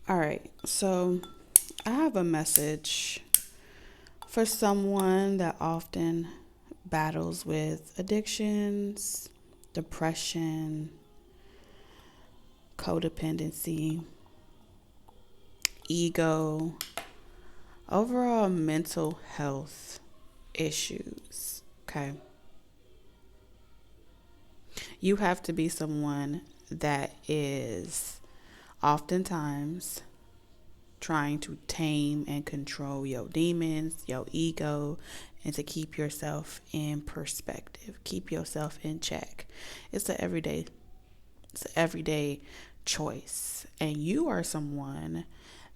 All right, so I have a message for someone that often battles with addictions, depression, codependency, ego, overall mental health issues. Okay. You have to be someone that is oftentimes trying to tame and control your demons, your ego, and to keep yourself in perspective, keep yourself in check. It's it's an everyday choice. And you are someone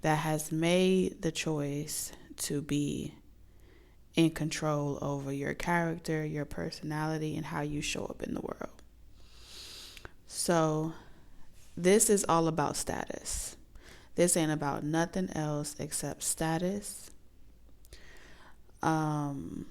that has made the choice to be in control over your character, your personality, and how you show up in the world. So, this is all about status. This ain't about nothing else except status. Um,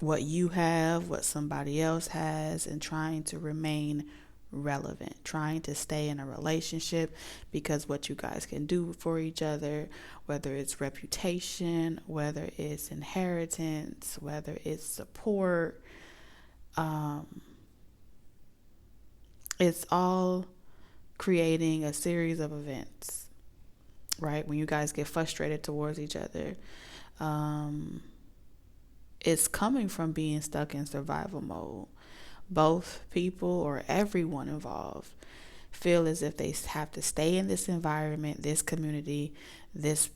what you have, what somebody else has, and trying to remain relevant, trying to stay in a relationship because what you guys can do for each other, whether it's reputation, whether it's inheritance, whether it's support, it's all creating a series of events, right? When you guys get frustrated towards each other, it's coming from being stuck in survival mode. Both people or everyone involved feel as if they have to stay in this environment, this community, this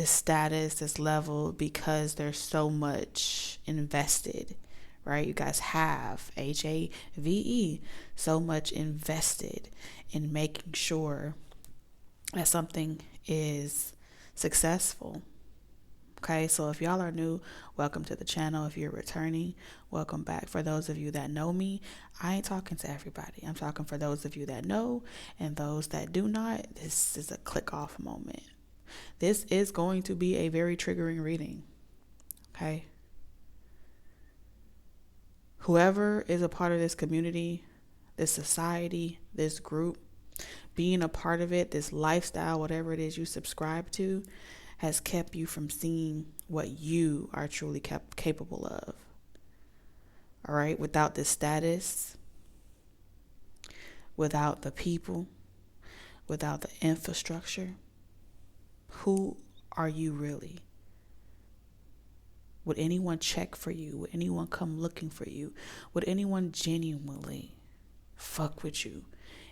status, this level, because there's so much invested, right? You guys have HAVE, so much invested in making sure that something is successful. Okay, so if y'all are new, welcome to the channel. If you're returning, welcome back. For those of you that know me, I ain't talking to everybody. I'm talking for those of you that know, and those that do not, this is a click off moment. This is going to be a very triggering reading. Okay. Whoever is a part of this community, this society, this group, being a part of it, this lifestyle, whatever it is you subscribe to, has kept you from seeing what you are truly capable of. All right. Without the status, without the people, without the infrastructure, who are you really? Would anyone check for you? Would anyone come looking for you? Would anyone genuinely fuck with you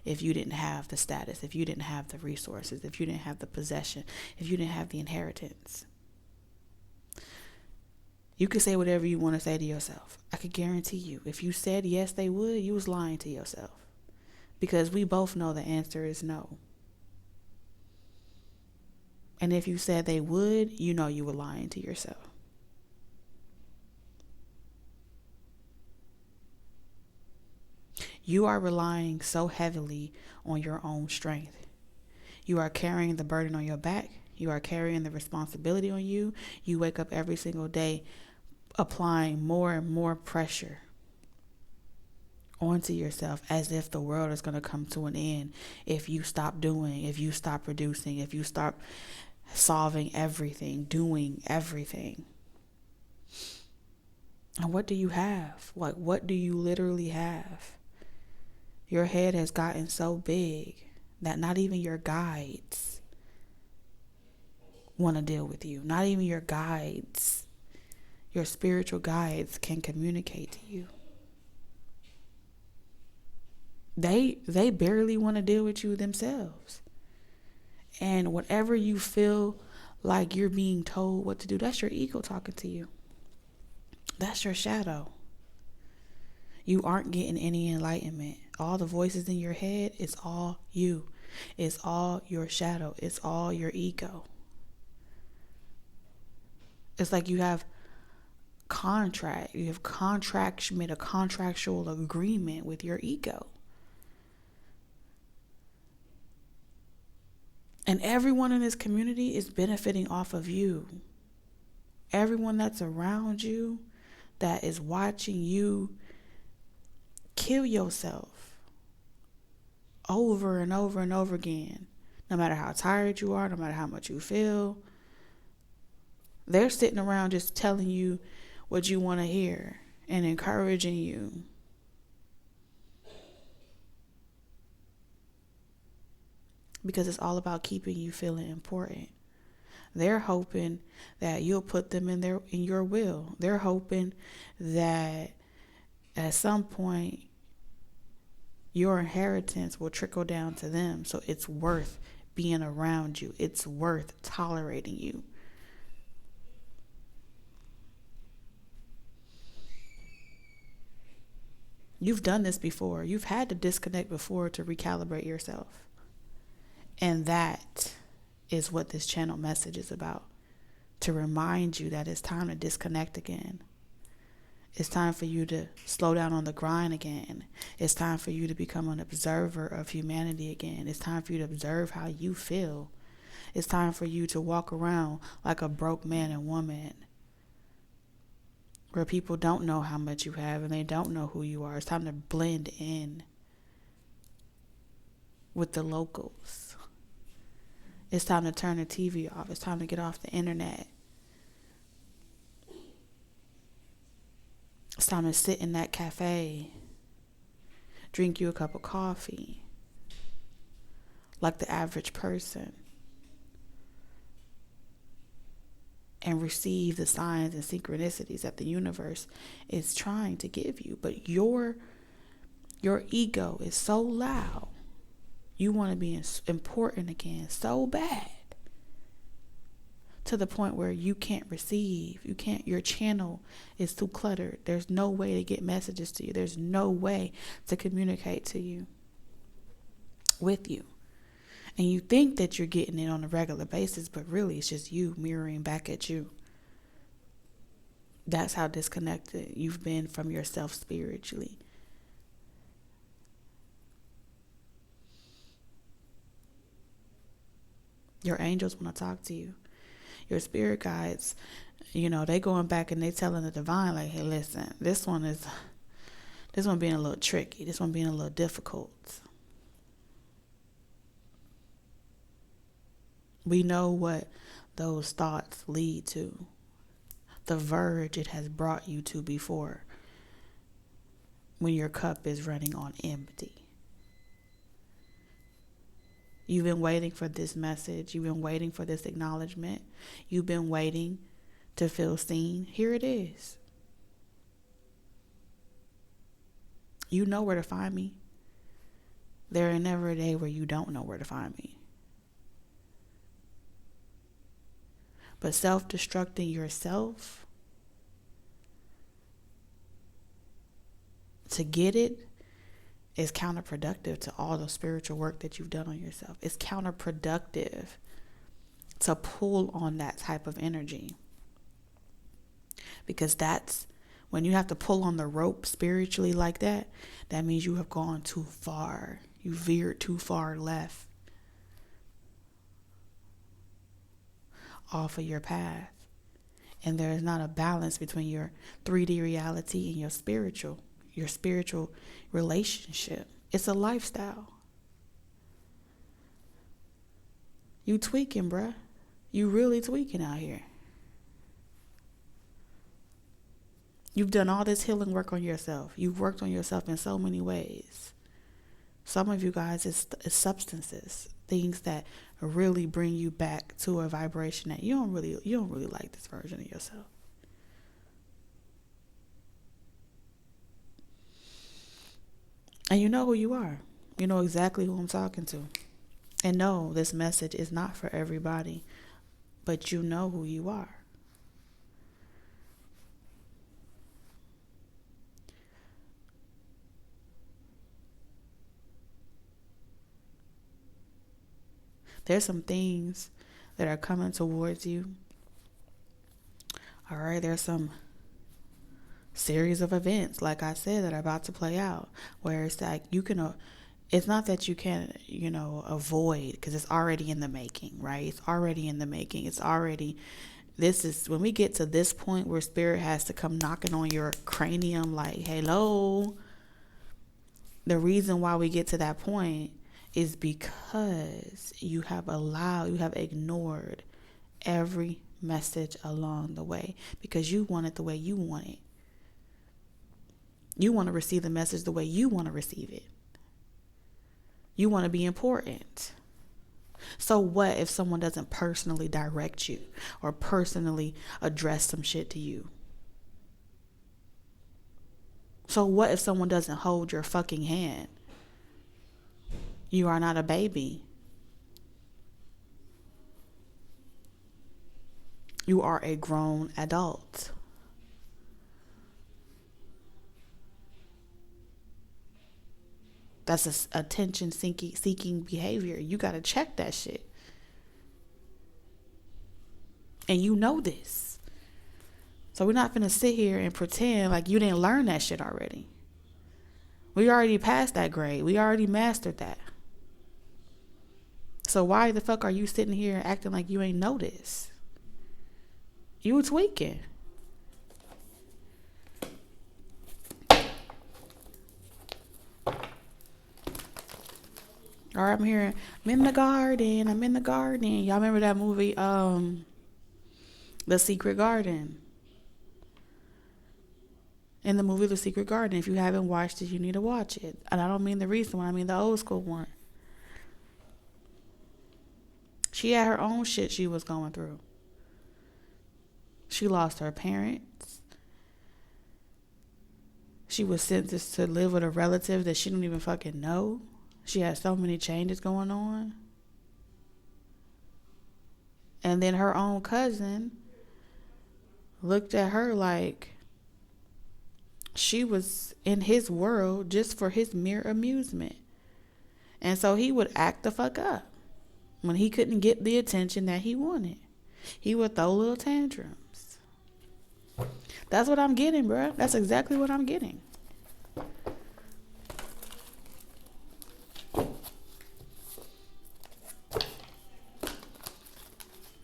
if you didn't have the status, if you didn't have the resources, if you didn't have the possession, if you didn't have the inheritance? You could say whatever you want to say to yourself. I could guarantee you, if you said yes, they would, you was lying to yourself. Because we both know the answer is no. And if you said they would, you know you were lying to yourself. You are relying so heavily on your own strength. You are carrying the burden on your back. You are carrying the responsibility on you. You wake up every single day applying more and more pressure onto yourself as if the world is going to come to an end if you stop doing, if you stop producing, if you start solving everything, doing everything. And what do you have? Like, what do you literally have? Your head has gotten so big that not even your guides want to deal with you. Not even your guides, your spiritual guides, can communicate to you. They barely want to deal with you themselves. And whatever you feel like you're being told what to do, that's your ego talking to you. That's your shadow. You aren't getting any enlightenment. All the voices in your head, it's all you. It's all your shadow. It's all your ego. It's like you have made a contractual agreement with your ego. And everyone in this community is benefiting off of you. Everyone that's around you, that is watching you kill yourself over and over and over again. No matter how tired you are, no matter how much you feel, they're sitting around just telling you what you want to hear and encouraging you. Because it's all about keeping you feeling important. They're hoping that you'll put them in your will. They're hoping that at some point your inheritance will trickle down to them. So it's worth being around you. It's worth tolerating you. You've done this before. You've had to disconnect before to recalibrate yourself. And that is what this channel message is about. To remind you that it's time to disconnect again. It's time for you to slow down on the grind again. It's time for you to become an observer of humanity again. It's time for you to observe how you feel. It's time for you to walk around like a broke man and woman, where people don't know how much you have and they don't know who you are. It's time to blend in with the locals. It's time to turn the TV off. It's time to get off the internet. It's time to sit in that cafe, drink you a cup of coffee, like the average person, and receive the signs and synchronicities that the universe is trying to give you. But your ego is so loud. You want to be important again so bad, to the point where you can't receive. Your channel is too cluttered. There's no way to get messages to you. There's no way to communicate to you, with you. And you think that you're getting it on a regular basis, but really it's just you mirroring back at you. That's how disconnected you've been from yourself spiritually. Your angels want to talk to you. Your spirit guides, they going back and they telling the divine, like, hey, listen, this one being a little tricky. This one being a little difficult. We know what those thoughts lead to. The verge it has brought you to before, when your cup is running on empty. You've been waiting for this message. You've been waiting for this acknowledgement. You've been waiting to feel seen. Here it is. You know where to find me. There ain't never a day where you don't know where to find me. But self-destructing yourself to get it is counterproductive to all the spiritual work that you've done on yourself. It's counterproductive to pull on that type of energy. Because that's when you have to pull on the rope spiritually like that, that means you have gone too far. You veered too far left off of your path. And there is not a balance between your 3D reality and your spiritual relationship. It's a lifestyle. You tweaking, bruh. You really tweaking out here. You've done all this healing work on yourself. You've worked on yourself in so many ways. Some of you guys, it's substances, things that really bring you back to a vibration that you don't really like this version of yourself. And you know who you are. You know exactly who I'm talking to. And no, this message is not for everybody, but you know who you are. There's some things that are coming towards you. All right, there's some series of events, like I said, that are about to play out, where it's like you can, it's not that you can, avoid, because it's already in the making, right? It's already in the making. This is when we get to this point where spirit has to come knocking on your cranium like, hello. The reason why we get to that point is because you have ignored every message along the way because you want it the way you want it. You want to receive the message the way you want to receive it. You want to be important. So what if someone doesn't personally direct you or personally address some shit to you? So what if someone doesn't hold your fucking hand? You are not a baby. You are a grown adult. That's a attention seeking behavior. You got to check that shit. And you know this. So we're not going to sit here and pretend like you didn't learn that shit already. We already passed that grade. We already mastered that. So why the fuck are you sitting here acting like you ain't know this? You tweaking. Or I'm hearing, I'm in the garden. Y'all remember that movie, The Secret Garden? In the movie The Secret Garden, if you haven't watched it, you need to watch it. And I don't mean the recent one, I mean the old school one. She had her own shit she was going through. She lost her parents. She was sentenced to live with a relative that she didn't even fucking know. She had so many changes going on. And then her own cousin looked at her like she was in his world just for his mere amusement. And so he would act the fuck up when he couldn't get the attention that he wanted. He would throw little tantrums. That's what I'm getting, bro. That's exactly what I'm getting.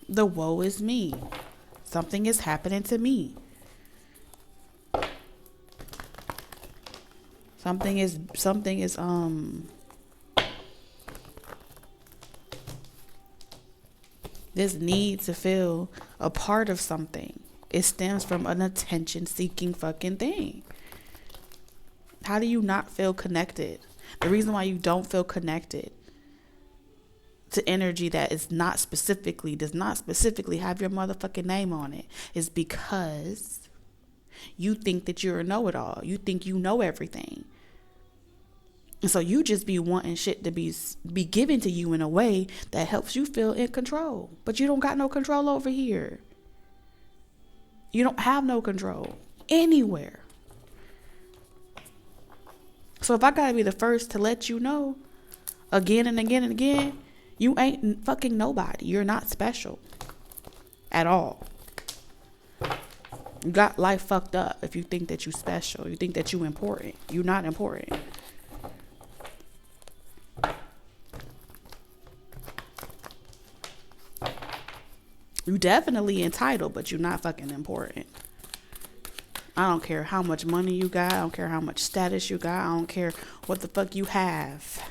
The woe is me. Something is happening to me. Something is this need to feel a part of something. It stems from an attention seeking fucking thing. How do you not feel connected? The reason why you don't feel connected to energy that does not specifically have your motherfucking name on it is because you think that you're a know-it-all. You think you know everything. And so you just be wanting shit to be given to you in a way that helps you feel in control. But you don't got no control over here. You don't have no control anywhere. So if I gotta be the first to let you know again and again and again, you ain't fucking nobody. You're not special at all. You got life fucked up if you think that you special. You think that you important. You're not important. You definitely entitled, but you're not fucking important. I don't care how much money you got. I don't care how much status you got. I don't care what the fuck you have.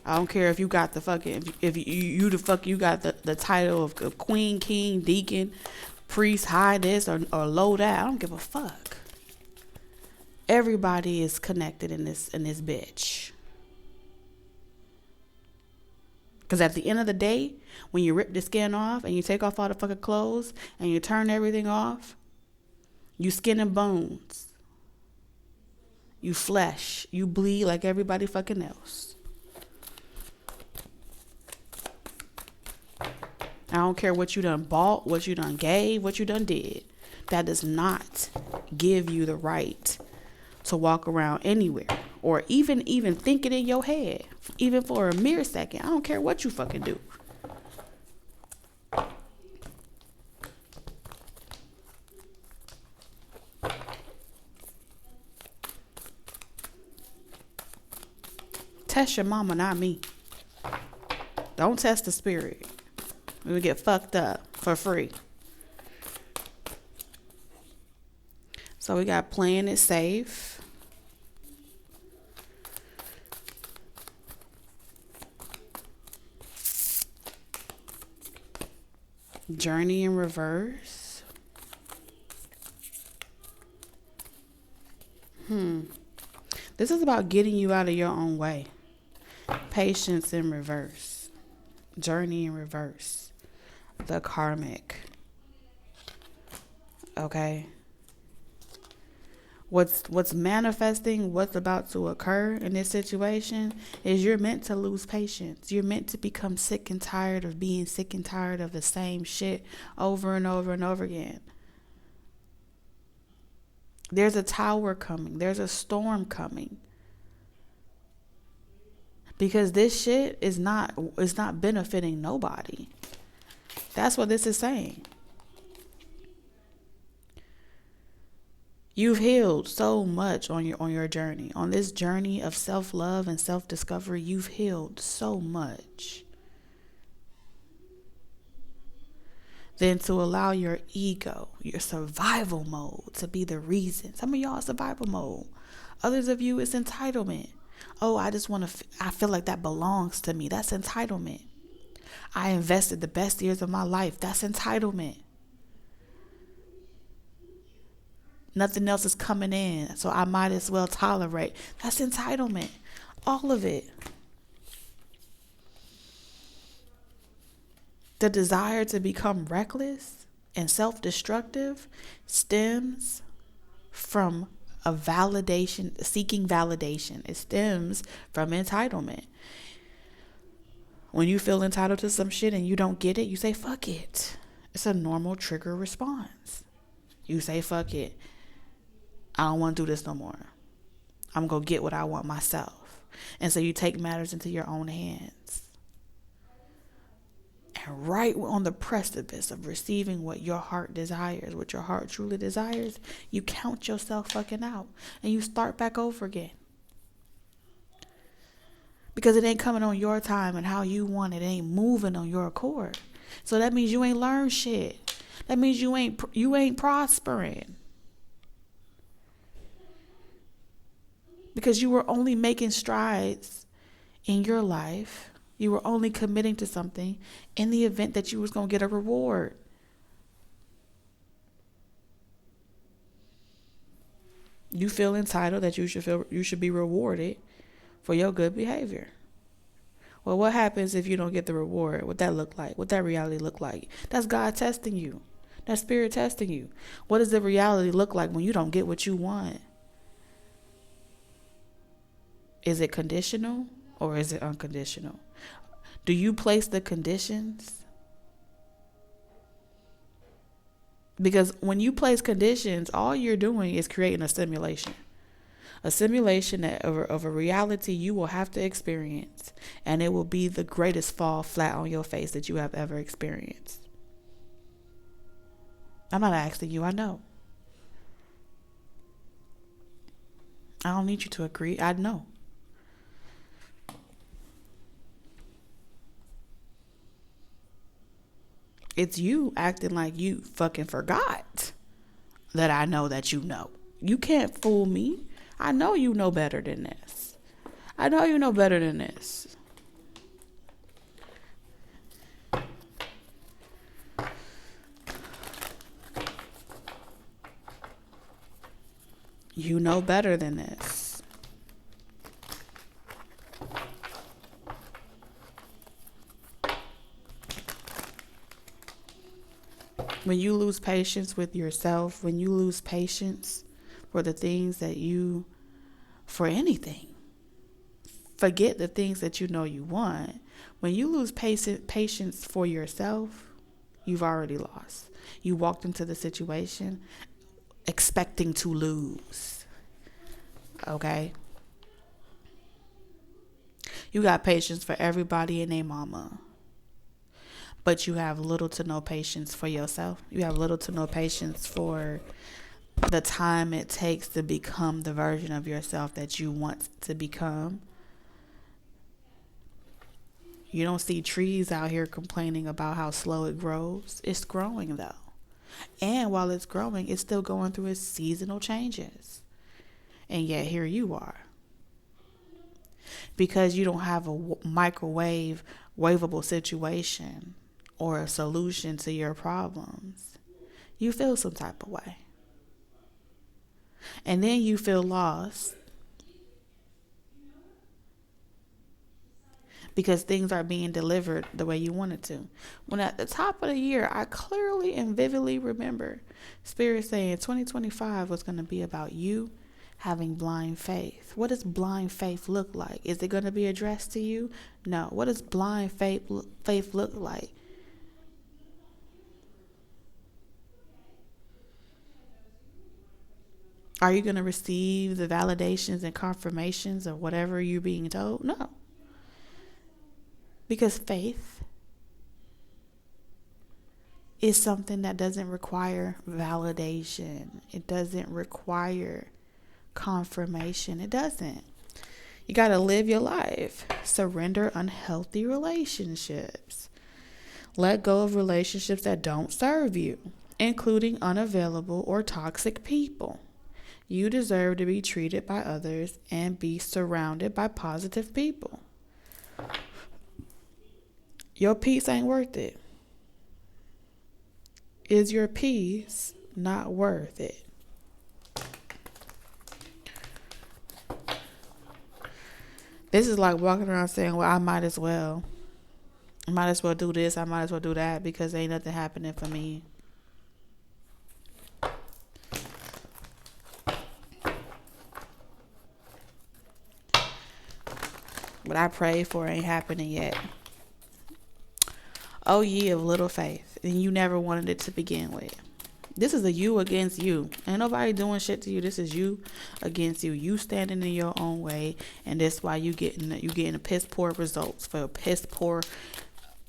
I don't care if you got the fucking, if you got the title of queen, king, deacon, priest, high this or low that. I don't give a fuck. Everybody is connected in this bitch. Because at the end of the day, when you rip the skin off and you take off all the fucking clothes and you turn everything off, you skin and bones. You flesh. You bleed like everybody fucking else. I don't care what you done bought, what you done gave, what you done did. That does not give you the right to walk around anywhere. Or even think it in your head. Even for a mere second. I don't care what you fucking do. Test your mama, not me. Don't test the spirit. We get fucked up for free. So we got playing it safe. Journey in reverse. This is about getting you out of your own way. Patience in reverse. Journey in reverse. The karmic. Okay. What's manifesting, what's about to occur in this situation is you're meant to lose patience. You're meant to become sick and tired of being sick and tired of the same shit over and over and over again. There's a tower coming. There's a storm coming. Because this shit is not benefiting nobody. That's what this is saying. You've healed so much on your journey. On this journey of self-love and self-discovery, you've healed so much. Then to allow your ego, your survival mode to be the reason. Some of y'all survival mode. Others of you, it's entitlement. Oh, I feel like that belongs to me. That's entitlement. I invested the best years of my life. That's entitlement. Nothing else is coming in, so I might as well tolerate. That's entitlement. All of it. The desire to become reckless and self-destructive stems from a validation, seeking validation. It stems from entitlement. When you feel entitled to some shit and you don't get it, you say, fuck it. It's a normal trigger response. You say, fuck it. I don't want to do this no more. I'm going to get what I want myself. And so you take matters into your own hands. And right on the precipice of receiving what your heart desires, what your heart truly desires, you count yourself fucking out. And you start back over again. Because it ain't coming on your time and how you want it. It ain't moving on your accord. So that means you ain't learned shit. That means you ain't prospering. Because you were only making strides in your life. You were only committing to something in the event that you was going to get a reward. You feel entitled that you should be rewarded for your good behavior. Well, what happens if you don't get the reward? What that look like? What that reality look like? That's God testing you. That's spirit testing you. What does the reality look like when you don't get what you want? Is it conditional or is it unconditional? Do you place the conditions? Because when you place conditions, all you're doing is creating a simulation. A simulation of a reality you will have to experience. And it will be the greatest fall flat on your face that you have ever experienced. I'm not asking you, I know. I don't need you to agree, I know. It's you acting like you fucking forgot that I know that you know. You can't fool me. I know you know better than this. I know you know better than this. You know better than this. When you lose patience with yourself, when you lose patience for the things for anything, forget the things that you know you want. When you lose patience for yourself, you've already lost. You walked into the situation expecting to lose. Okay? You got patience for everybody and their mama. But you have little to no patience for yourself. You have little to no patience for the time it takes to become the version of yourself that you want to become. You don't see trees out here complaining about how slow it grows. It's growing though. And while it's growing, it's still going through its seasonal changes. And yet here you are. Because you don't have a waveable situation or a solution to your problems, you feel some type of way. And then you feel lost because things are being delivered the way you wanted to. When at the top of the year, I clearly and vividly remember Spirit saying 2025 was going to be about you having blind faith. What does blind faith look like? Is it going to be addressed to you? No. What does blind faith look like? Are you going to receive the validations and confirmations of whatever you're being told? No. Because faith is something that doesn't require validation. It doesn't require confirmation. It doesn't. You got to live your life. Surrender unhealthy relationships. Let go of relationships that don't serve you, including unavailable or toxic people. You deserve to be treated by others and be surrounded by positive people. Your peace ain't worth it. Is your peace not worth it? This is like walking around saying, well, I might as well do this, I might as well do that because ain't nothing happening for me. What I prayed for ain't happening yet. Oh, ye of little faith, and you never wanted it to begin with. This is a you against you. Ain't nobody doing shit to you. This is you against you. You standing in your own way, and that's why you getting a piss poor results for a piss poor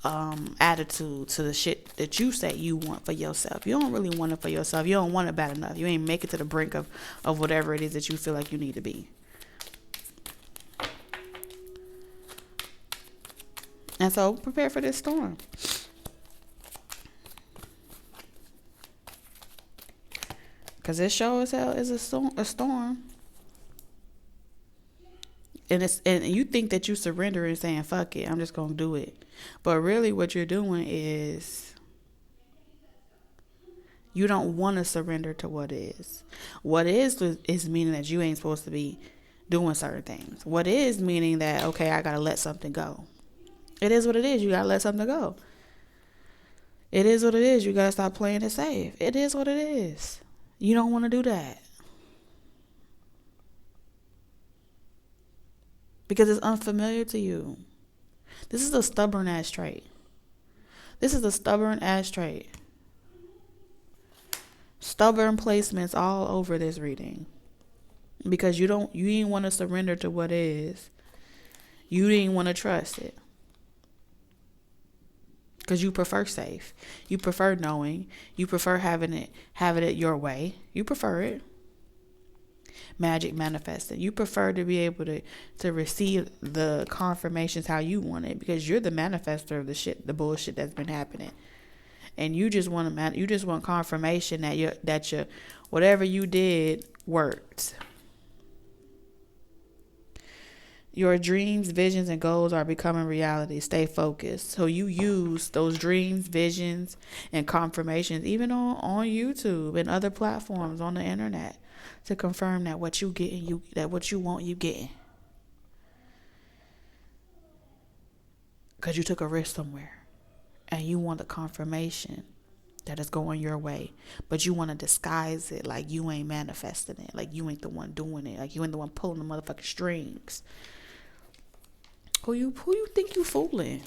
attitude to the shit that you say you want for yourself. You don't really want it for yourself. You don't want it bad enough. You ain't make it to the brink of whatever it is that you feel like you need to be. And so prepare for this storm. Because this show as hell is a storm. And you think that you surrender and saying, fuck it, I'm just going to do it. But really what you're doing is you don't want to surrender to what is. What is meaning that you ain't supposed to be doing certain things. What is meaning that, okay, I got to let something go. It is what it is. You got to let something go. It is what it is. You got to stop playing it safe. It is what it is. You don't want to do that. Because it's unfamiliar to you. This is a stubborn ass trait. Stubborn placements all over this reading. Because you didn't want to surrender to what is. You didn't want to trust it. Because you prefer safe. You prefer knowing. You prefer having it your way. You prefer it. Magic manifesting. You prefer to be able to receive the confirmations how you want it, because you're the manifester of the bullshit that's been happening. And you just want confirmation that your whatever you did worked. Your dreams, visions, and goals are becoming reality. Stay focused. So you use those dreams, visions, and confirmations, even on YouTube and other platforms on the internet, to confirm that what you getting, that what you want, you getting. Because you took a risk somewhere, and you want the confirmation that it's going your way, but you want to disguise it like you ain't manifesting it, like you ain't the one doing it, like you ain't the one pulling the motherfucking strings. Who you think you fooling?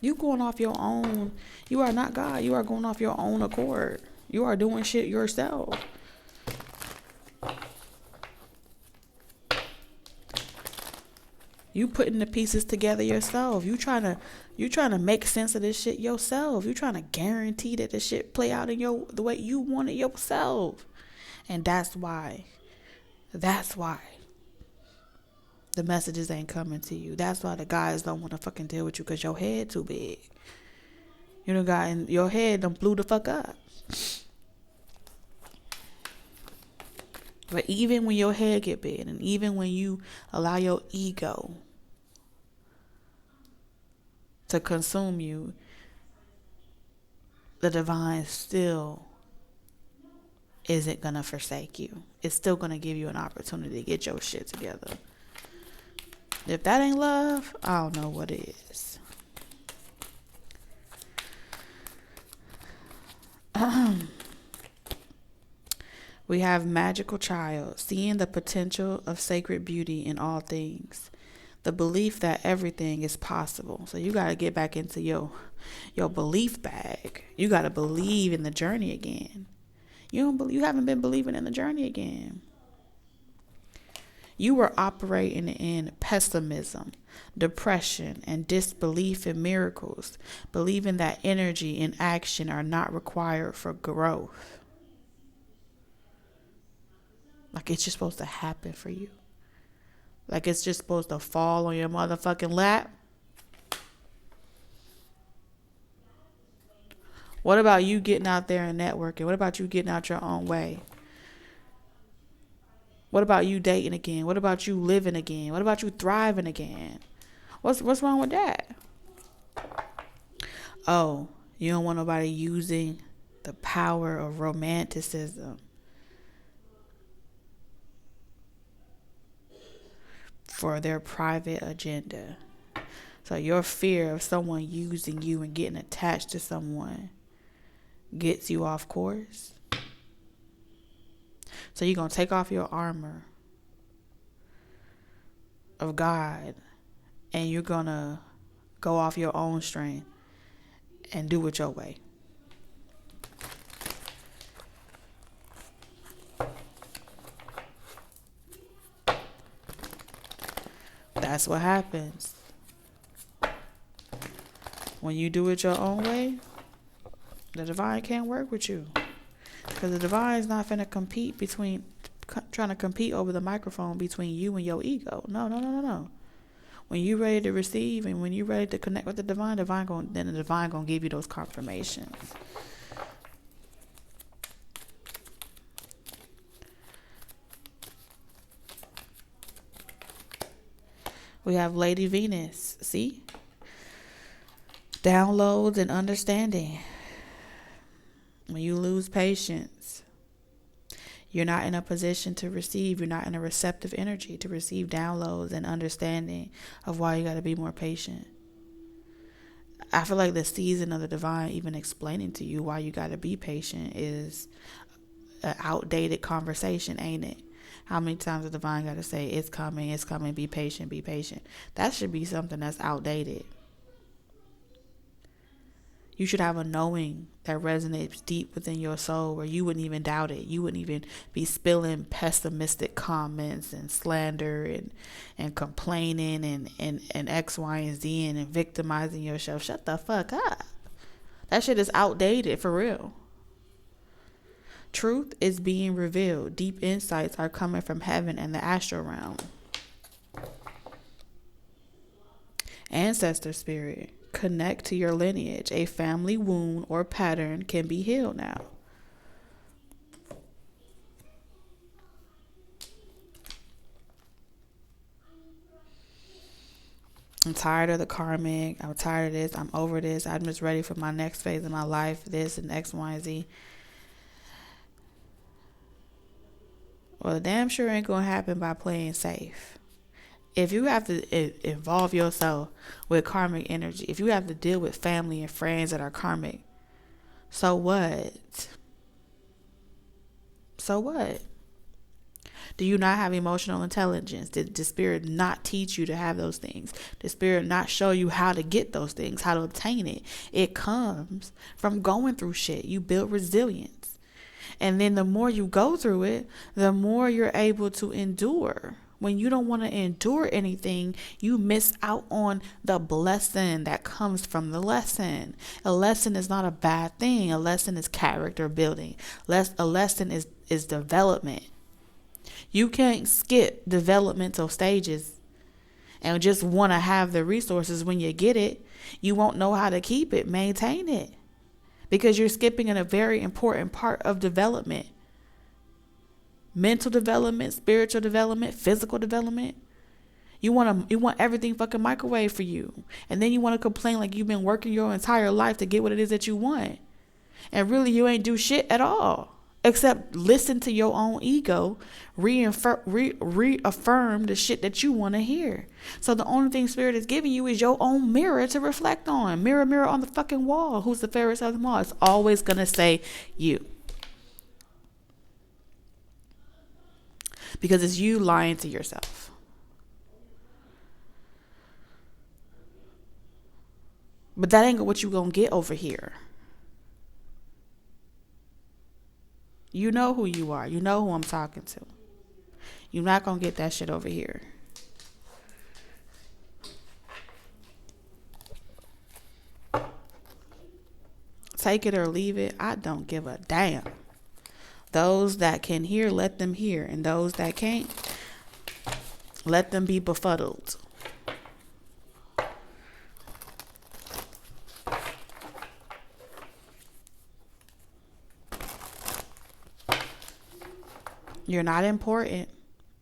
You going off your own. You are not God. You are going off your own accord. You are doing shit yourself. You putting the pieces together yourself. You trying to make sense of this shit yourself. You trying to guarantee that this shit play out in the way you want it yourself. And that's why the messages ain't coming to you. That's why the guys don't want to fucking deal with you, because your head too big. You know, guy in your head done blew the fuck up. But even when your head get big, and even when you allow your ego to consume you, the divine still isn't going to forsake you. It's still going to give you an opportunity to get your shit together. If that ain't love, I don't know what is. We have magical child, seeing the potential of sacred beauty in all things. The belief that everything is possible. So you got to get back into your belief bag. You got to believe in the journey again. You haven't been believing in the journey again. You were operating in pessimism, depression, and disbelief in miracles, believing that energy and action are not required for growth. Like it's just supposed to happen for you. Like it's just supposed to fall on your motherfucking lap. What about you getting out there and networking? What about you getting out your own way? What about you dating again? What about you living again? What about you thriving again? What's wrong with that? Oh, you don't want nobody using the power of romanticism for their private agenda. So your fear of someone using you and getting attached to someone gets you off course. So you're going to take off your armor of God and you're going to go off your own strength and do it your way. That's what happens. When you do it your own way, the divine can't work with you. Because the divine is not finna trying to compete over the microphone between you and your ego. No. When you ready to receive and when you ready to connect with the divine gonna give you those confirmations. We have Lady Venus. See? Downloads and understanding. When you lose patience, you're not in a position to receive. You're not in a receptive energy to receive downloads and understanding of why you got to be more patient. I feel like the season of the divine even explaining to you why you got to be patient is an outdated conversation, ain't it? How many times the divine got to say, it's coming, be patient, be patient. That should be something that's outdated. You should have a knowing that resonates deep within your soul where you wouldn't even doubt it. You wouldn't even be spilling pessimistic comments and slander and complaining and X, Y, and Z and victimizing yourself. Shut the fuck up. That shit is outdated for real. Truth is being revealed. Deep insights are coming from heaven and the astral realm. Ancestor spirit. Connect to your lineage. A family wound or pattern can be healed now. I'm tired of the karmic. I'm tired of this. I'm over this. I'm just ready for my next phase of my life. This and X, Y, and Z. Well, the damn sure ain't going to happen by playing safe. If you have to involve yourself with karmic energy, if you have to deal with family and friends that are karmic, so what? So what? Do you not have emotional intelligence? Did the spirit not teach you to have those things? Did spirit not show you how to get those things, how to obtain it? It comes from going through shit. You build resilience. And then the more you go through it, the more you're able to endure. When you don't want to endure anything, you miss out on the blessing that comes from the lesson. A lesson is not a bad thing. A lesson is character building. A lesson is development. You can't skip developmental stages and just want to have the resources when you get it. You won't know how to keep it, maintain it, because you're skipping in a very important part of development. Mental development, spiritual development, physical development. You want everything fucking microwave for you. And then you want to complain like you've been working your entire life to get what it is that you want. And really, you ain't do shit at all. Except listen to your own ego, reaffirm the shit that you want to hear. So the only thing Spirit is giving you is your own mirror to reflect on. Mirror, mirror on the fucking wall. Who's the fairest of them all? It's always going to say you. Because it's you lying to yourself. But that ain't what you gonna get over here. You know who you are. You know who I'm talking to. You're not gonna get that shit over here. Take it or leave it. I don't give a damn. Those that can hear, let them hear. And those that can't, let them be befuddled. You're not important.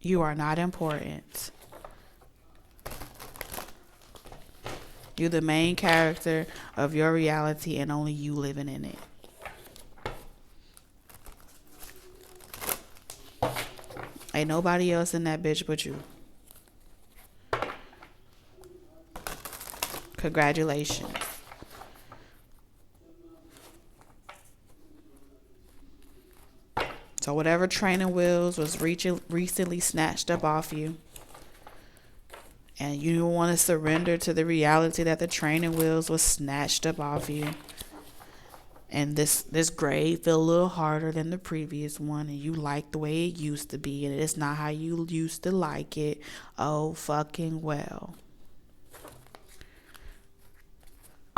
You are not important. You're the main character of your reality and only you living in it. Ain't nobody else in that bitch but you. Congratulations. So whatever training wheels was recently snatched up off you, and you don't want to surrender to the reality that the training wheels was snatched up off you, and this grade feel a little harder than the previous one, and you like the way it used to be, and it's not how you used to like it. Oh, fucking well.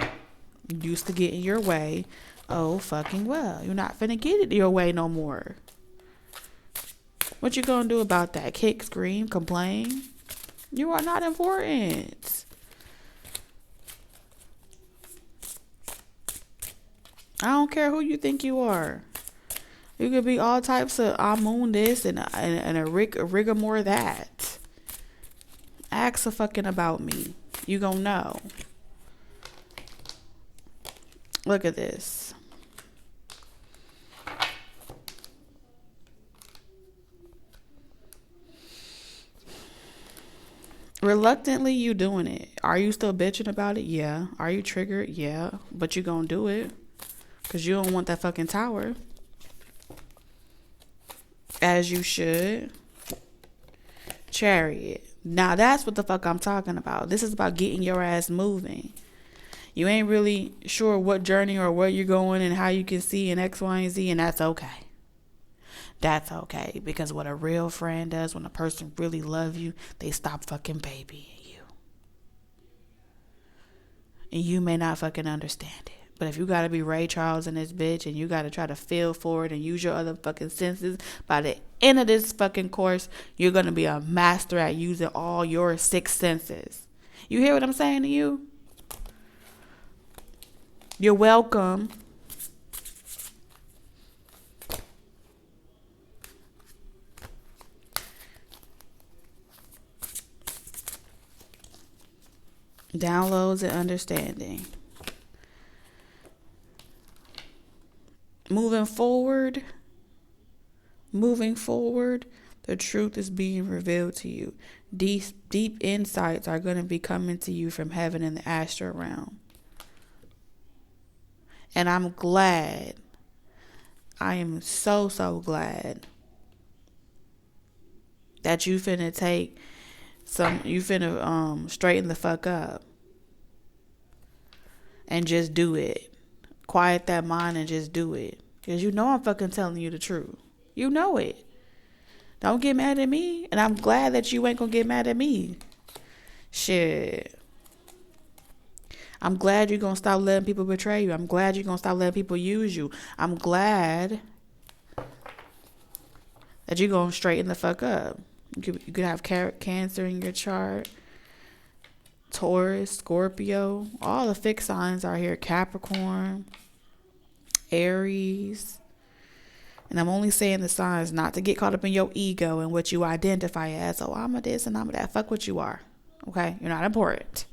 You used to get in your way. Oh, fucking well. You're not finna get it your way no more. What you gonna do about that? Kick, scream, complain? You are not important. I don't care who you think you are. You could be all types of moon this and a rigor that. Ask a fucking about me. You gonna know. Look at this. Reluctantly, you doing it. Are you still bitching about it? Yeah. Are you triggered? Yeah. But you gonna do it. Because you don't want that fucking tower. As you should. Chariot. Now that's what the fuck I'm talking about. This is about getting your ass moving. You ain't really sure what journey or where you're going and how you can see in X, Y, and Z, and that's okay. That's okay. Because what a real friend does, when a person really loves you, they stop fucking babying you. And you may not fucking understand it. But if you gotta be Ray Charles in this bitch and you gotta try to feel for it and use your other fucking senses, by the end of this fucking course, you're gonna be a master at using all your 6 senses. You hear what I'm saying to you? You're welcome. Downloads and understanding. Moving forward, the truth is being revealed to you. Deep insights are going to be coming to you from heaven and the astral realm. And I'm glad. I am so glad that you finna straighten the fuck up and just do it. Quiet that mind and just do it. Because you know I'm fucking telling you the truth. You know it. Don't get mad at me. And I'm glad that you ain't gonna get mad at me. Shit. I'm glad you're gonna stop letting people betray you. I'm glad you're gonna stop letting people use you. I'm glad that you're gonna straighten the fuck up. You could have Cancer in your chart. Taurus, Scorpio, all the fixed signs are here. Capricorn, Aries. And I'm only saying the signs not to get caught up in your ego and what you identify as. Oh, I'm a this and I'm a that. Fuck what you are. Okay? You're not important.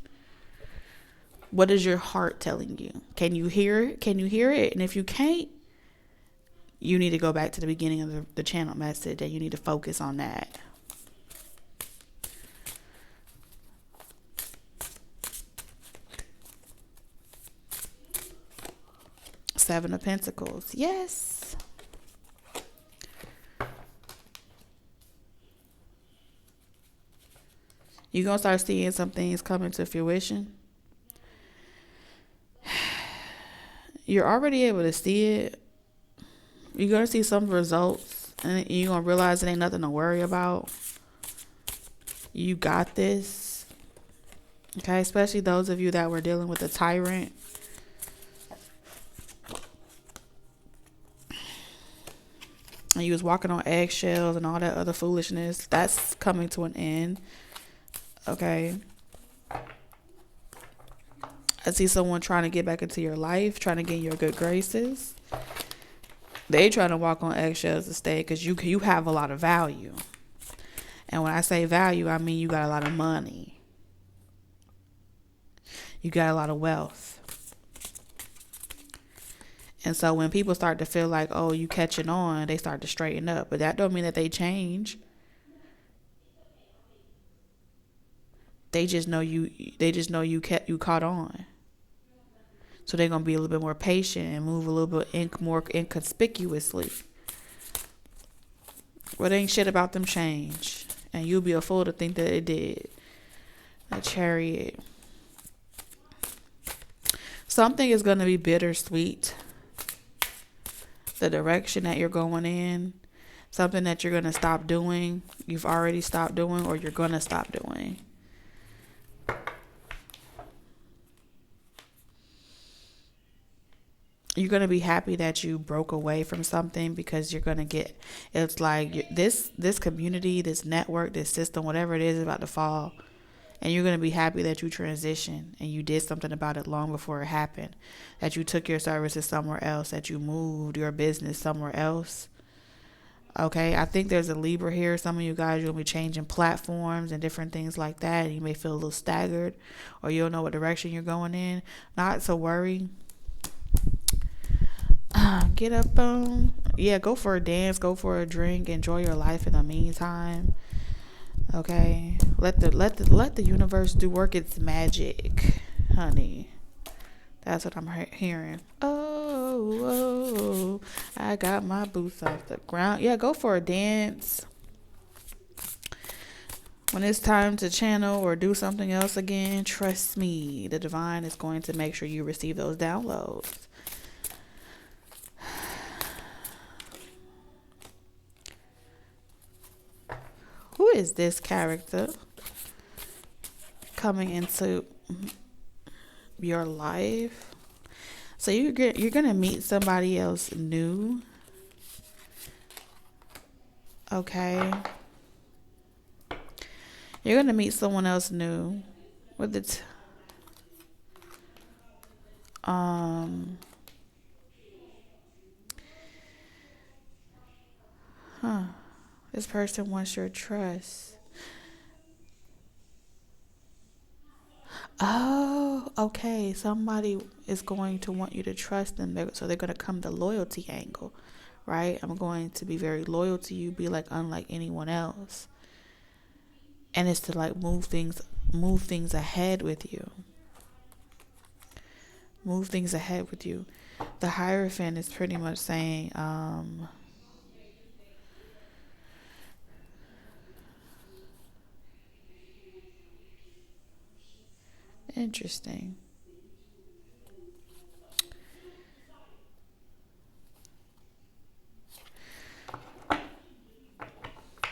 What is your heart telling you? Can you hear it? Can you hear it? And if you can't, you need to go back to the beginning of the channel message, and you need to focus on that. Seven of Pentacles. Yes. You're going to start seeing some things coming to fruition. You're already able to see it. You're going to see some results, and you're going to realize it ain't nothing to worry about. You got this. Okay, especially those of you that were dealing with a tyrant. And you was walking on eggshells and all that other foolishness. That's coming to an end. Okay. I see someone trying to get back into your life, trying to get in your good graces. They trying to walk on eggshells to stay because you have a lot of value. And when I say value, I mean you got a lot of money. You got a lot of wealth. And so when people start to feel like, oh, you catching on, they start to straighten up. But that don't mean that they change. They just know you caught on. So they're gonna be a little bit more patient and move a little bit more inconspicuously. But ain't shit about them change. And you'll be a fool to think that it did. A Chariot. Something is gonna be bittersweet. The direction that you're going in, something that you're going to stop doing, you've already stopped doing, or you're going to stop doing. You're going to be happy that you broke away from something, because you're going to get, it's like this community, this network, this system, whatever it is about to fall. And you're going to be happy that you transitioned and you did something about it long before it happened. That you took your services somewhere else. That you moved your business somewhere else. Okay, I think there's a Libra here. Some of you guys, you'll be changing platforms and different things like that. And you may feel a little staggered, or you don't know what direction you're going in. Not to worry. Get up on. Yeah, go for a dance. Go for a drink. Enjoy your life in the meantime. Okay, let the universe work its magic, honey. That's what I'm hearing. Oh, I got my boots off the ground. Yeah, go for a dance. When it's time to channel or do something else again, trust me, the divine is going to make sure you receive those downloads. Who is this character coming into your life? So you're gonna meet somebody else new. Okay. You're gonna meet someone else new with it. This person wants your trust. Oh, okay. Somebody is going to want you to trust them. So they're going to come the loyalty angle, right? I'm going to be very loyal to you, be like unlike anyone else. And it's to like move things ahead with you. Move things ahead with you. The Hierophant is pretty much saying, interesting.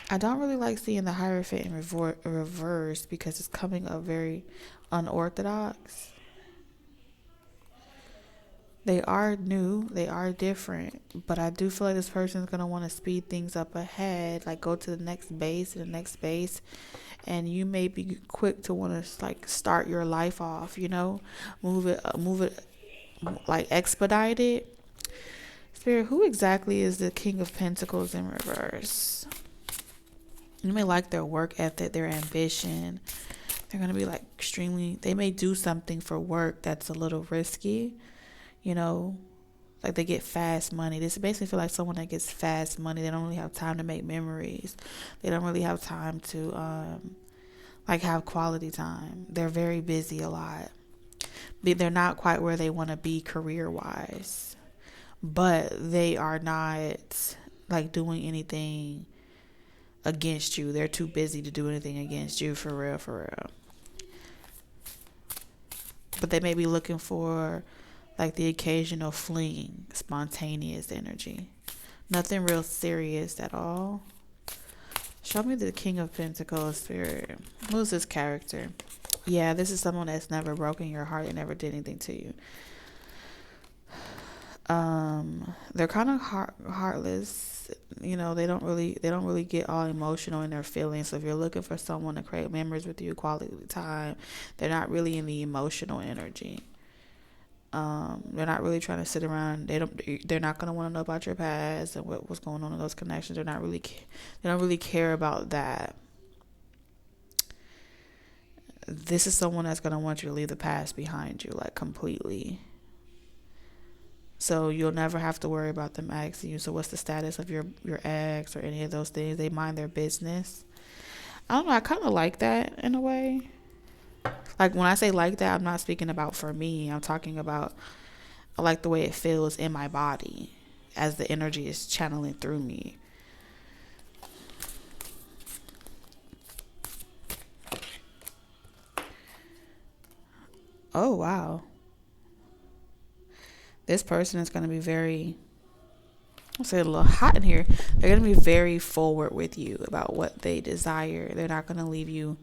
I don't really like seeing the Hierophant in reverse because it's coming up very unorthodox. They are new, they are different, but I do feel like this person is going to want to speed things up ahead, like go to the next base and the next base. And you may be quick to want to like start your life off, you know, move it, like expedite it. Spirit, who exactly is the King of Pentacles in reverse? You may like their work ethic, their ambition, They're going to be like extremely, they may do something for work that's a little risky, you know, like they get fast money. This basically feel like someone that gets fast money. They don't really have time to make memories. They don't really have time to like have quality time. They're very busy a lot. They're not quite where they want to be career wise, but they are not like doing anything against you. They're too busy to do anything against you, for real, for real. But they may be looking for like the occasional fling, spontaneous energy. Nothing real serious at all. Show me the King of Pentacles spirit. Who's this character? Yeah, this is someone that's never broken your heart and never did anything to you. They're kind of heartless. You know, they don't really get all emotional in their feelings. So if you're looking for someone to create memories with you, quality time, they're not really in the emotional energy. They're not really trying to sit around. They're not going to want to know about your past and what's going on in those connections. They don't really care about that. This is someone that's going to want you to leave the past behind you, like completely. So you'll never have to worry about them asking you, so what's the status of your ex or any of those things. They mind their business. I don't know, I kind of like that in a way. Like when I say like that, I'm not speaking about for me. I'm talking about I like the way it feels in my body as the energy is channeling through me. Oh, wow. This person is going to be very, I'll say a little hot in here. They're going to be very forward with you about what they desire. They're not going to leave you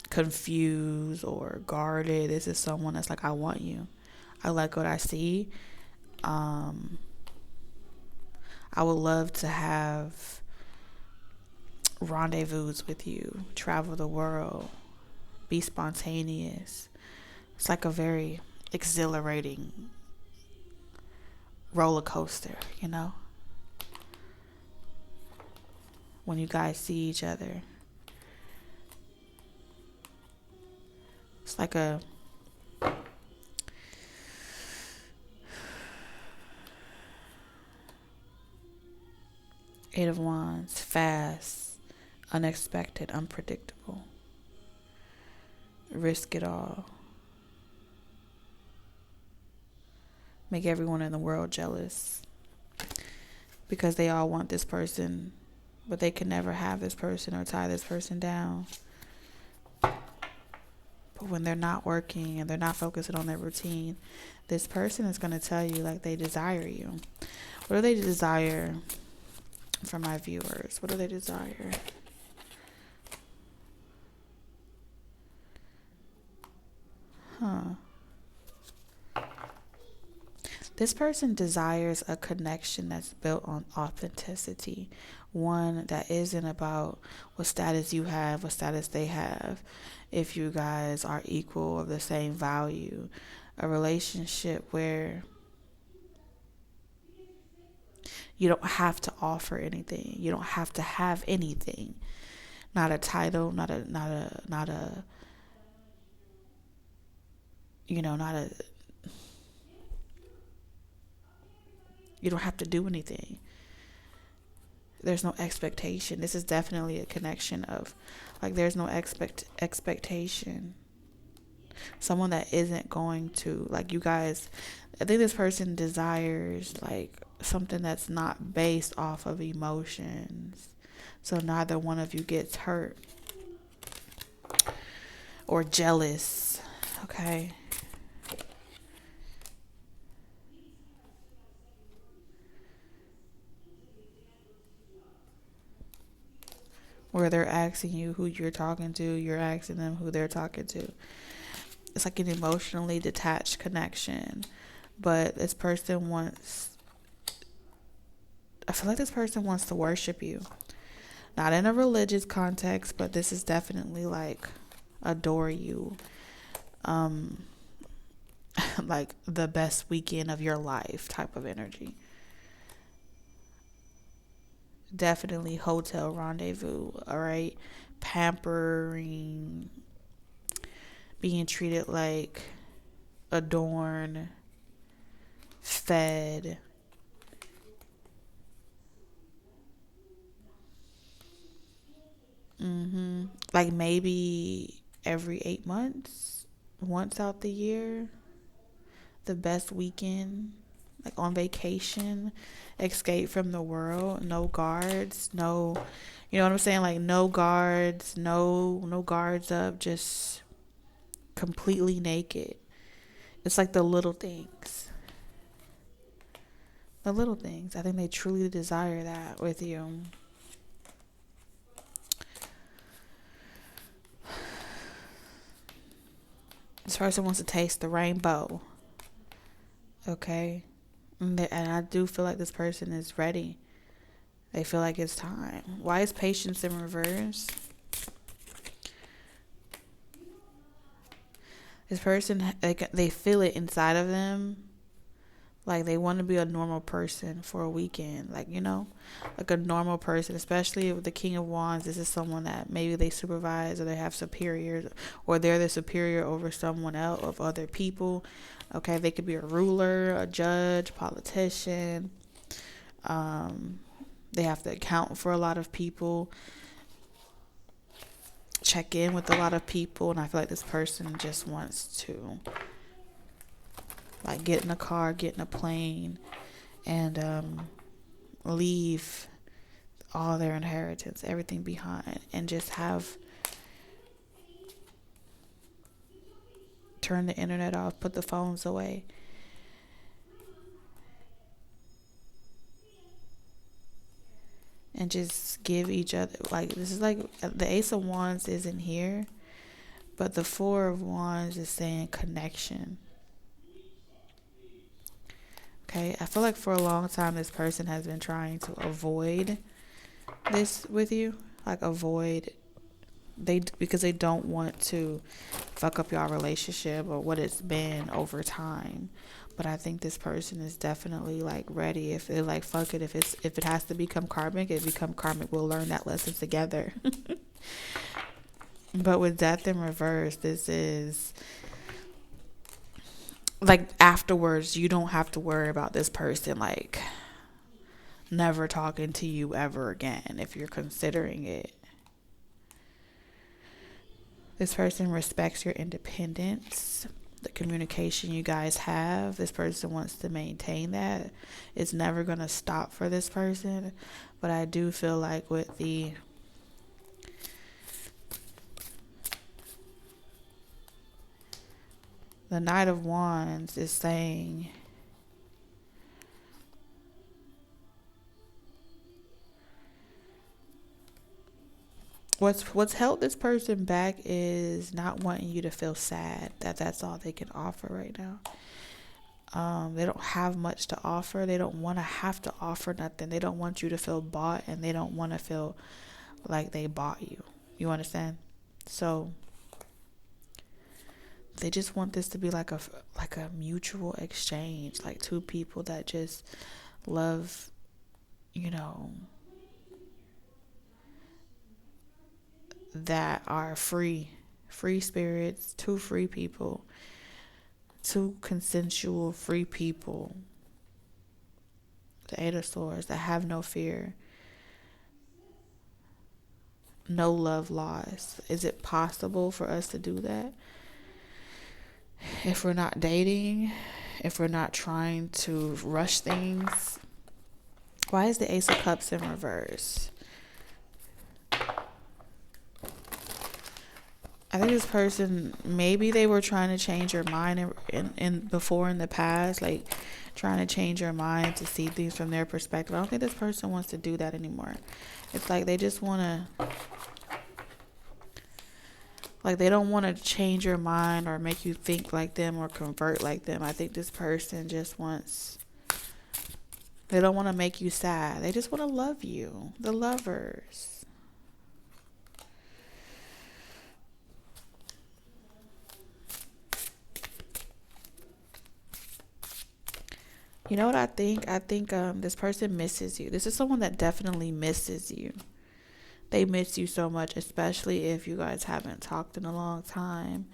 confused or guarded. This is someone that's like, I want you. I like what I see. I would love to have rendezvous with you, travel the world, be spontaneous. It's like a very exhilarating roller coaster, you know, when you guys see each other. It's like a Eight of Wands, fast, unexpected, unpredictable. Risk it all. Make everyone in the world jealous because they all want this person, but they can never have this person or tie this person down. But when they're not working and they're not focusing on their routine, this person is going to tell you like they desire you. What do they desire for my viewers? What do they desire? This person desires a connection that's built on authenticity. One that isn't about what status you have, what status they have. If you guys are equal or the same value. A relationship where you don't have to offer anything. You don't have to have anything. Not a title, not a you don't have to do anything. There's no expectation. This is definitely a connection of like there's no expectation. Someone that isn't going to like you guys. I think this person desires like something that's not based off of emotions. So neither one of you gets hurt or jealous. Okay. Where they're asking you who you're talking to, you're asking them who they're talking to. It's like an emotionally detached connection. But this person I feel like this person wants to worship you. Not in a religious context, but this is definitely like adore you. Like the best weekend of your life type of energy. definitely hotel rendezvous, all right? Pampering, being treated like, adorned, fed. Like maybe every 8 months, once out the year, the best weekend, like on vacation, escape from the world, no guards, no, you know what I'm saying? Like no guards, no guards up, just completely naked. It's like the little things. The little things. I think they truly desire that with you. This person wants to taste the rainbow. Okay? And I do feel like this person is ready. They feel like it's time. Why is patience in reverse? This person, they feel it inside of them. Like they want to be a normal person for a weekend. Like, like a normal person, especially with the King of Wands. This is someone that maybe they supervise or they have superiors, or they're the superior over someone else, of other people. Okay, they could be a ruler, a judge, politician. They have to account for a lot of people, check in with a lot of people, and I feel like this person just wants to like get in a car, get in a plane, and leave all their inheritance, everything behind, and just turn the internet off, put the phones away. And just give each other, like, this is like the Ace of Wands isn't here, but the Four of Wands is saying connection. Okay, I feel like for a long time this person has been trying to avoid this with you, like avoid because they don't want to fuck up your relationship or what it's been over time. But I think this person is definitely like ready. If it like fuck it, if it has to become karmic, it become karmic. We'll learn that lesson together. But with death in reverse, this is like afterwards you don't have to worry about this person like never talking to you ever again if you're considering it. This person respects your independence, the communication you guys have. This person wants to maintain that. It's never going to stop for this person. But I do feel like with the Knight of Wands is saying what's held this person back is not wanting you to feel sad. That's all they can offer right now. They don't have much to offer. They don't want to have to offer nothing. They don't want you to feel bought, and they don't want to feel like they bought you. You understand? So they just want this to be like a mutual exchange, like two people that just love, that are free spirits, two free people, two consensual free people. The Eight of Swords that have no fear, no love lost. Is it possible for us to do that? If we're not dating, if we're not trying to rush things. Why is the Ace of Cups in reverse? I think this person, maybe they were trying to change your mind in before in the past, like trying to change your mind to see things from their perspective. I don't think this person wants to do that anymore. It's like they just want to, like they don't want to change your mind or make you think like them or convert like them. I think this person just wants, they don't want to make you sad. They just want to love you. The Lovers. You know what I think? I think this person misses you. This is someone that definitely misses you. They miss you so much, especially if you guys haven't talked in a long time.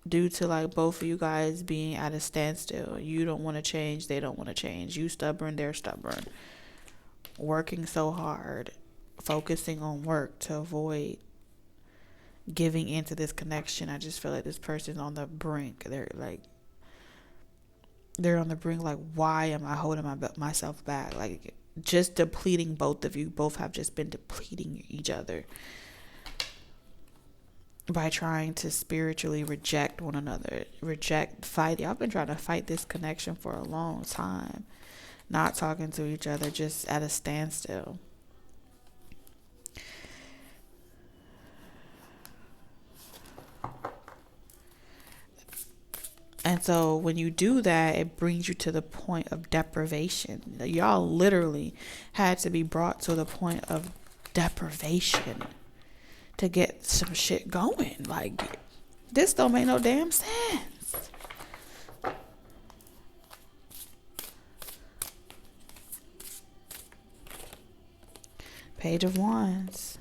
Due to like both of you guys being at a standstill. You don't want to change, they don't want to change. You stubborn, they're stubborn. Working so hard, focusing on work to avoid giving into this connection. I just feel like this person's on the brink. They're on the brink, like, why am I holding myself back? Like, just depleting both of you. Both have just been depleting each other by trying to spiritually reject one another, fight. Y'all been trying to fight this connection for a long time, not talking to each other, just at a standstill. And so when you do that, it brings you to the point of deprivation. Y'all literally had to be brought to the point of deprivation to get some shit going. Like, this don't make no damn sense. Page of Wands.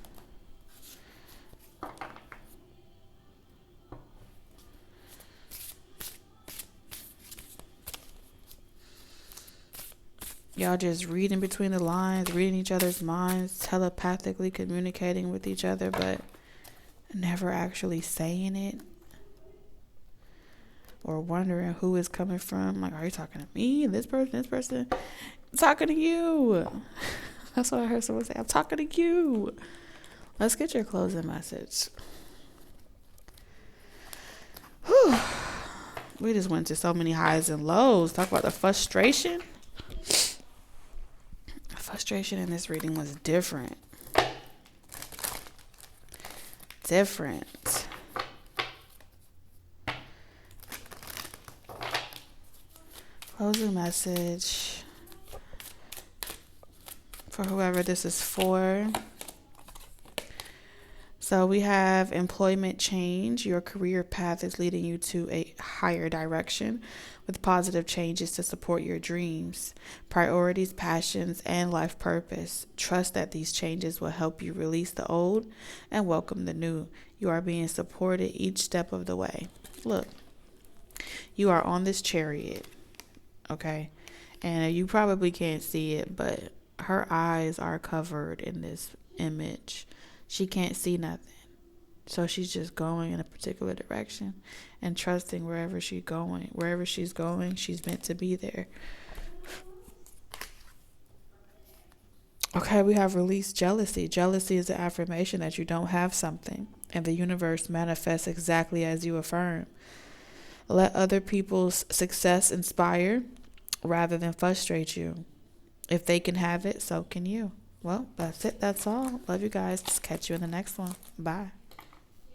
Y'all just reading between the lines, reading each other's minds, telepathically communicating with each other, but never actually saying it. Or wondering who is coming from. Like, are you talking to me? This person? I'm talking to you. That's what I heard someone say. I'm talking to you. Let's get your closing message. Whew. We just went to so many highs and lows. Talk about the frustration. Frustration in this reading was different. Closing message for whoever this is for. So we have employment change. Your career path is leading you to a higher direction with positive changes to support your dreams, priorities, passions, and life purpose. Trust that these changes will help you release the old and welcome the new. You are being supported each step of the way. Look, you are on this chariot, okay? And you probably can't see it, but her eyes are covered in this image. She can't see nothing. So she's just going in a particular direction and trusting wherever she's going. Wherever she's going, she's meant to be there. Okay, we have released jealousy. Jealousy is the affirmation that you don't have something, and the universe manifests exactly as you affirm. Let other people's success inspire rather than frustrate you. If they can have it, so can you. Well, that's it. That's all. Love you guys. Catch you in the next one. Bye.